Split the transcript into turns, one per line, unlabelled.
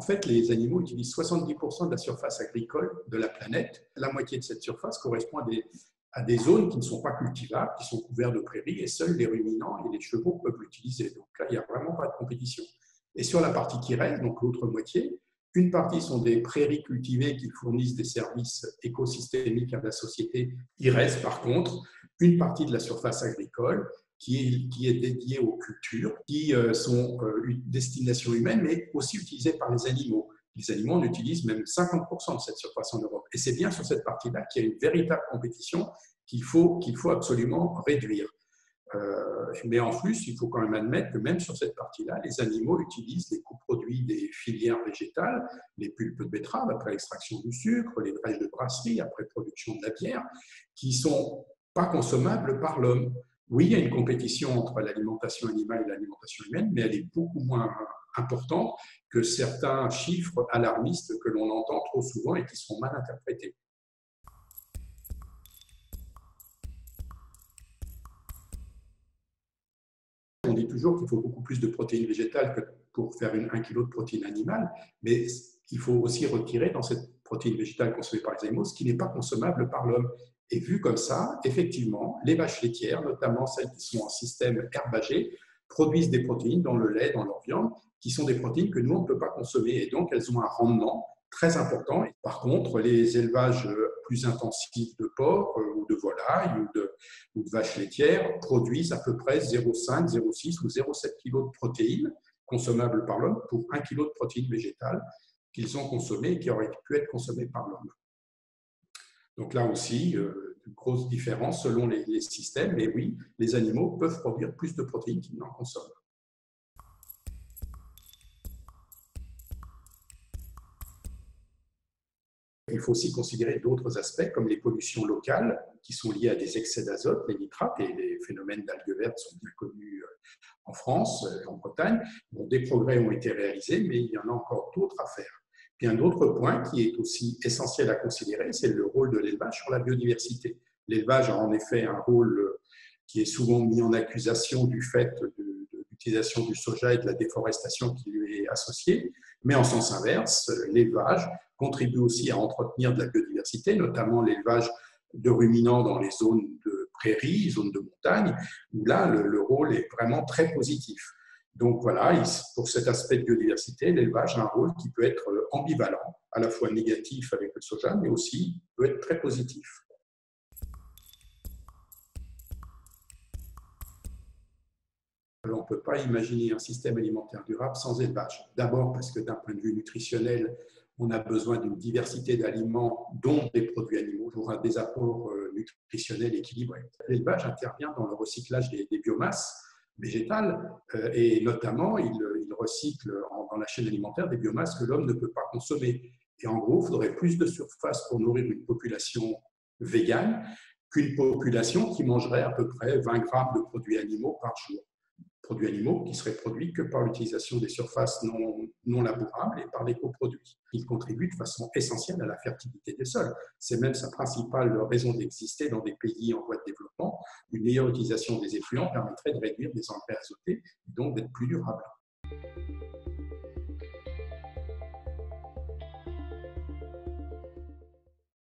fait, les animaux utilisent 70% de la surface agricole de la planète. La moitié de cette surface correspond à des zones qui ne sont pas cultivables, qui sont couvertes de prairies, et seuls les ruminants et les chevaux peuvent l'utiliser. Donc là, il n'y a vraiment pas de compétition. Et sur la partie qui reste, donc l'autre moitié, une partie sont des prairies cultivées qui fournissent des services écosystémiques à la société. Il reste par contre une partie de la surface agricole qui est dédiée aux cultures, qui sont une destination humaine, mais aussi utilisées par les animaux. Les animaux en utilisent même 50% de cette surface en Europe. Et c'est bien sur cette partie-là qu'il y a une véritable compétition qu'il faut absolument réduire. Mais en plus, il faut quand même admettre que même sur cette partie-là, les animaux utilisent les coproduits des filières végétales, les pulpes de betterave après l'extraction du sucre, les drèches de brasserie après production de la bière, qui ne sont pas consommables par l'homme. Oui, il y a une compétition entre l'alimentation animale et l'alimentation humaine, mais elle est beaucoup moins importante que certains chiffres alarmistes que l'on entend trop souvent et qui sont mal interprétés. On dit toujours qu'il faut beaucoup plus de protéines végétales que pour faire 1 kg de protéines animales, mais il faut aussi retirer dans cette protéine végétale consommée par les animaux ce qui n'est pas consommable par l'homme. Et vu comme ça, effectivement, les vaches laitières, notamment celles qui sont en système herbagé, produisent des protéines dans le lait, dans leur viande, qui sont des protéines que nous, on ne peut pas consommer. Et donc, elles ont un rendement très important. Et par contre, les élevages plus intensifs de porc ou de volailles ou de vaches laitières produisent à peu près 0,5, 0,6 ou 0,7 kg de protéines consommables par l'homme pour 1 kg de protéines végétales qu'ils ont consommées et qui auraient pu être consommées par l'homme. Donc là aussi, une grosse différence selon les systèmes. Mais oui, les animaux peuvent produire plus de protéines qu'ils n'en consomment. Il faut aussi considérer d'autres aspects comme les pollutions locales qui sont liées à des excès d'azote, les nitrates, et les phénomènes d'algues vertes sont bien connus en France, en Bretagne. Bon, des progrès ont été réalisés, mais il y en a encore d'autres à faire. Puis un autre point qui est aussi essentiel à considérer, c'est le rôle de l'élevage sur la biodiversité. L'élevage a en effet un rôle qui est souvent mis en accusation du fait de l'utilisation du soja et de la déforestation qui lui est associée, mais en sens inverse, l'élevage contribue aussi à entretenir de la biodiversité, notamment l'élevage de ruminants dans les zones de prairies, zones de montagne, où là, le rôle est vraiment très positif. Donc voilà, pour cet aspect de biodiversité, l'élevage a un rôle qui peut être ambivalent, à la fois négatif avec le soja, mais aussi peut être très positif. On ne peut pas imaginer un système alimentaire durable sans élevage. D'abord parce que d'un point de vue nutritionnel, on a besoin d'une diversité d'aliments, dont des produits animaux, pour des apports nutritionnels équilibrés. L'élevage intervient dans le recyclage des biomasses végétales et notamment, il recycle dans la chaîne alimentaire des biomasses que l'homme ne peut pas consommer. Et en gros, il faudrait plus de surface pour nourrir une population végane qu'une population qui mangerait à peu près 20 grammes de produits animaux par jour. Produits animaux qui seraient produits que par l'utilisation des surfaces non labourables et par des coproduits. Ils contribuent de façon essentielle à la fertilité des sols. C'est même sa principale raison d'exister dans des pays en voie de développement. Une meilleure utilisation des effluents permettrait de réduire les engrais azotés et donc d'être plus durable.